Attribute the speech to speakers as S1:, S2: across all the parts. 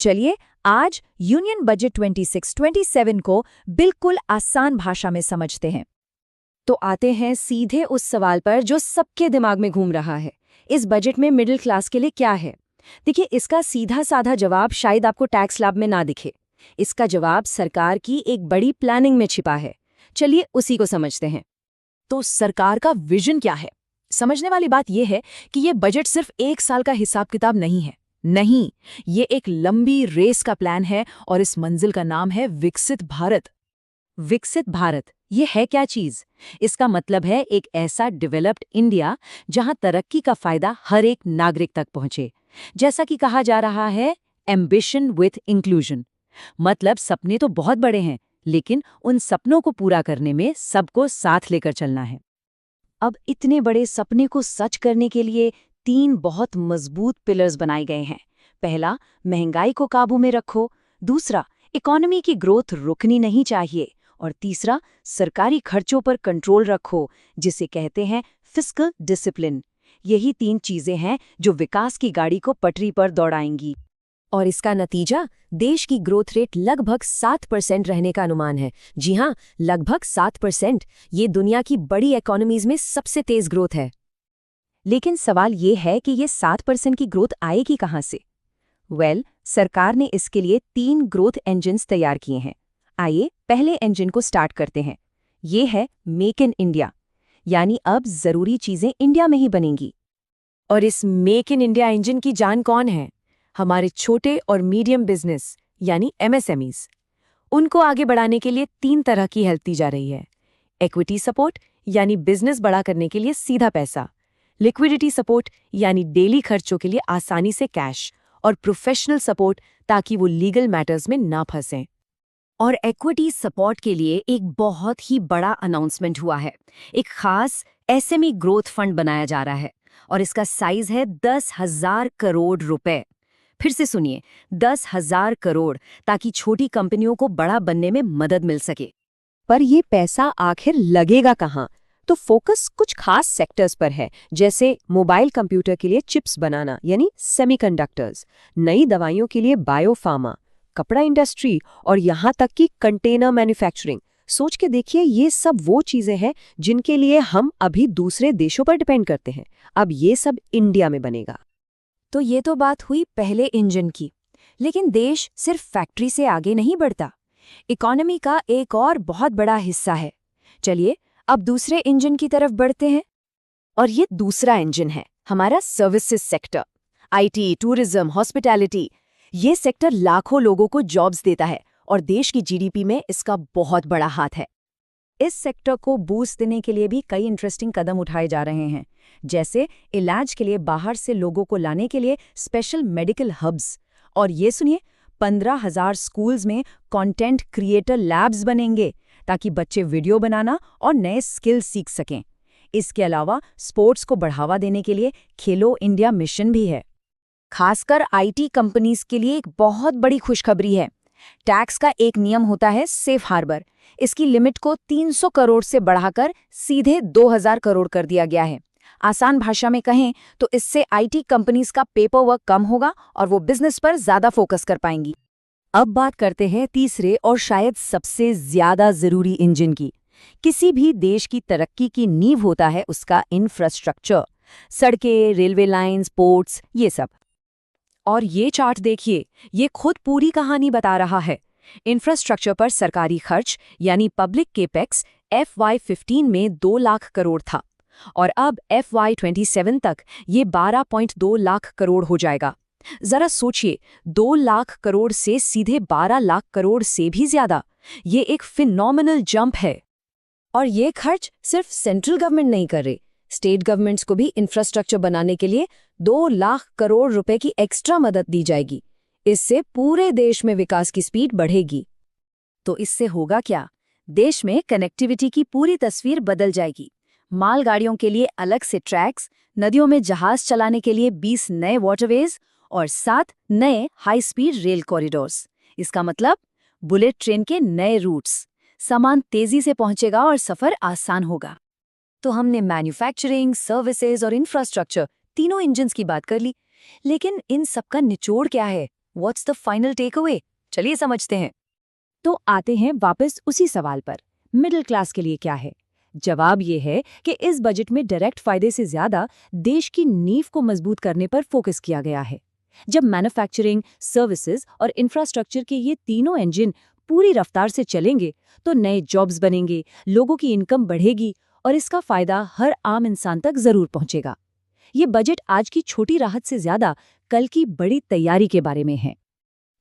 S1: चलिए आज union budget 26-27 को बिल्कुल आसान भाषा में समझते हैं। तो आते हैं सीधे उस सवाल पर जो सबके दिमाग में घूम रहा है, इस बजट में मिडिल क्लास के लिए क्या है। देखिए, इसका सीधा साधा जवाब शायद आपको टैक्स स्लैब में ना दिखे। इसका जवाब सरकार की एक बड़ी प्लानिंग में छिपा है। चलिए उसी को समझते हैं। तो सरकार का विजन क्या है? समझने वाली बात यह है कि यह बजट सिर्फ एक साल का हिसाब किताब नहीं है। नहीं, ये एक लंबी रेस का प्लान है और इस मंजिल का नाम है विकसित भारत। विकसित भारत, ये है क्या चीज? इसका मतलब है एक ऐसा डेवलप्ड इंडिया जहां तरक्की का फायदा हर एक नागरिक तक पहुंचे। जैसा कि कहा जा रहा है, एम्बिशन विथ इंक्लूजन। मतलब सपने तो बहुत बड़े हैं, लेकिन उन सपनों को पूरा करने में सबको साथ लेकर चलना है। अब इतने बड़े सपने को सच करने के लिए 3 बहुत मजबूत पिलर्स बनाए गए हैं। पहला, महंगाई को काबू में रखो। दूसरा, इकोनॉमी की ग्रोथ रुकनी नहीं चाहिए। और तीसरा, सरकारी खर्चों पर कंट्रोल रखो, जिसे कहते हैं फिस्कल डिसिप्लिन। यही 3 चीजें हैं जो विकास की गाड़ी को पटरी पर दौड़ाएंगी। और इसका नतीजा, देश की ग्रोथ रेट लगभग 7% रहने का अनुमान है। जी हाँ, लगभग 7%। ये दुनिया की बड़ी इकोनॉमीज में सबसे तेज ग्रोथ है। लेकिन सवाल ये है कि ये 7% की ग्रोथ आएगी कहाँ से? सरकार ने इसके लिए 3 ग्रोथ इंजन्स तैयार किए हैं। आइए पहले इंजन को स्टार्ट करते हैं। ये है मेक इन इंडिया, यानी अब जरूरी चीजें इंडिया में ही बनेंगी। और इस मेक इन इंडिया इंजन की जान कौन है? हमारे छोटे और मीडियम बिजनेस यानी MSMEs। उनको आगे बढ़ाने के लिए 3 तरह की हेल्प दी जा रही है। इक्विटी सपोर्ट, यानी बिजनेस बड़ा करने के लिए सीधा पैसा। लिक्विडिटी सपोर्ट, यानी डेली खर्चों के लिए आसानी से कैश। और प्रोफेशनल सपोर्ट, ताकि वो लीगल मैटर्स में ना फंसें। और इक्विटी सपोर्ट के लिए एक बहुत ही बड़ा अनाउंसमेंट हुआ है। एक खास SME ग्रोथ फंड बनाया जा रहा है और इसका साइज है 10,000 करोड़ रुपए। फिर से सुनिए, 10,000 करोड़, ताकि छोटी कंपनियों को बड़ा बनने में मदद मिल सके। पर ये पैसा आखिर लगेगा कहाँ? तो फोकस कुछ खास सेक्टर्स पर है, जैसे मोबाइल कंप्यूटर के लिए चिप्स बनाना यानी सेमीकंडक्टर्स, नई दवाइयों के लिए बायोफार्मा, कपड़ा इंडस्ट्री और यहाँ तक कि कंटेनर मैन्युफैक्चरिंग। सोच के देखिए, ये सब वो चीजें हैं जिनके लिए हम अभी दूसरे देशों पर डिपेंड करते हैं। अब ये सब इंडिया में बनेगा। तो ये तो बात हुई पहले इंजन की। लेकिन देश सिर्फ फैक्ट्री से आगे नहीं बढ़ता। इकोनॉमी का एक और बहुत बड़ा हिस्सा है। चलिए अब दूसरे इंजन की तरफ बढ़ते हैं। और ये दूसरा इंजन है हमारा services sector. IT, tourism, hospitality. ये सेक्टर लाखों लोगों को जॉब्स देता है और देश की GDP में इसका बहुत बड़ा हाथ है। इस सेक्टर को बूस्ट देने के लिए भी कई इंटरेस्टिंग कदम उठाए जा रहे हैं, जैसे इलाज के लिए बाहर से लोगों को लाने के लिए स्पेशल मेडिकल हब्स। और ये सुनिए, 15,000 स्कूल्स में कंटेंट क्रिएटर लैब्स बनेंगे, ताकि बच्चे वीडियो बनाना और नए स्किल्स सीख सकें। इसके अलावा स्पोर्ट्स को बढ़ावा देने के लिए खेलो इंडिया मिशन भी है। खासकर IT कंपनीज के लिए एक बहुत बड़ी खुशखबरी है। टैक्स का एक नियम होता है सेफ हार्बर। इसकी लिमिट को 300 करोड़ से बढ़ाकर सीधे 2,000 करोड़ कर दिया गया है। आसान भाषा में कहें तो इससे IT कंपनीज का पेपर वर्क कम होगा और वो बिजनेस पर ज्यादा फोकस कर पाएंगी। अब बात करते हैं तीसरे और शायद सबसे ज्यादा जरूरी इंजन की। किसी भी देश की तरक्की की नींव होता है उसका इंफ्रास्ट्रक्चर, सड़कें, रेलवे लाइंस, पोर्ट्स, ये सब। और ये चार्ट देखिए, ये खुद पूरी कहानी बता रहा है। इंफ्रास्ट्रक्चर पर सरकारी खर्च यानी पब्लिक केपेक्स FY15 में 2 लाख करोड़ था और अब FY27 तक ये 12.2 लाख करोड़ हो जाएगा। जरा सोचिए, 2 लाख करोड़ से सीधे 12 लाख करोड़ से भी ज्यादा। ये एक फिनोमिनल जंप है। और ये खर्च सिर्फ सेंट्रल गवर्नमेंट नहीं कर रही, स्टेट गवर्नमेंट्स को भी इंफ्रास्ट्रक्चर बनाने के लिए 2 लाख करोड़ रुपए की एक्स्ट्रा मदद दी जाएगी। इससे पूरे देश में विकास की स्पीड बढ़ेगी। तो इससे होगा क्या? देश में कनेक्टिविटी की पूरी तस्वीर बदल जाएगी। मालगाड़ियों के लिए अलग से ट्रैक्स, नदियों में जहाज चलाने के लिए 20 नए वाटरवेज और 7 नए हाई स्पीड रेल कॉरिडोर्स। इसका मतलब बुलेट ट्रेन के नए रूट्स। सामान तेजी से पहुंचेगा और सफर आसान होगा। तो हमने मैन्युफैक्चरिंग, सर्विसेज और इंफ्रास्ट्रक्चर, तीनों इंजन्स की बात कर ली। लेकिन इन सबका निचोड़ क्या है? What's the final takeaway? चलिए समझते हैं। तो आते हैं वापस उसी सवाल पर, मिडिल क्लास के लिए क्या है? जवाब ये है कि इस बजट में डायरेक्ट फायदे से ज्यादा देश की नींव को मजबूत करने पर फोकस किया गया है। जब मैन्युफैक्चरिंग, सर्विसेज और इंफ्रास्ट्रक्चर के ये तीनों इंजन पूरी रफ्तार से चलेंगे तो नए जॉब्स बनेंगे, लोगों की इनकम बढ़ेगी और इसका फायदा हर आम इंसान तक जरूर पहुंचेगा। ये बजट आज की छोटी राहत से ज्यादा कल की बड़ी तैयारी के बारे में है।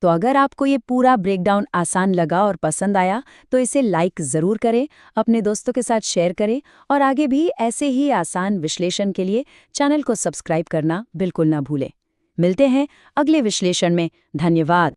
S1: तो अगर आपको ये पूरा ब्रेकडाउन आसान लगा और पसंद आया तो इसे लाइक ज़रूर करें, अपने दोस्तों के साथ शेयर करें और आगे भी ऐसे ही आसान विश्लेषण के लिए चैनल को सब्सक्राइब करना बिल्कुल ना भूलें। मिलते हैं अगले विश्लेषण में। धन्यवाद।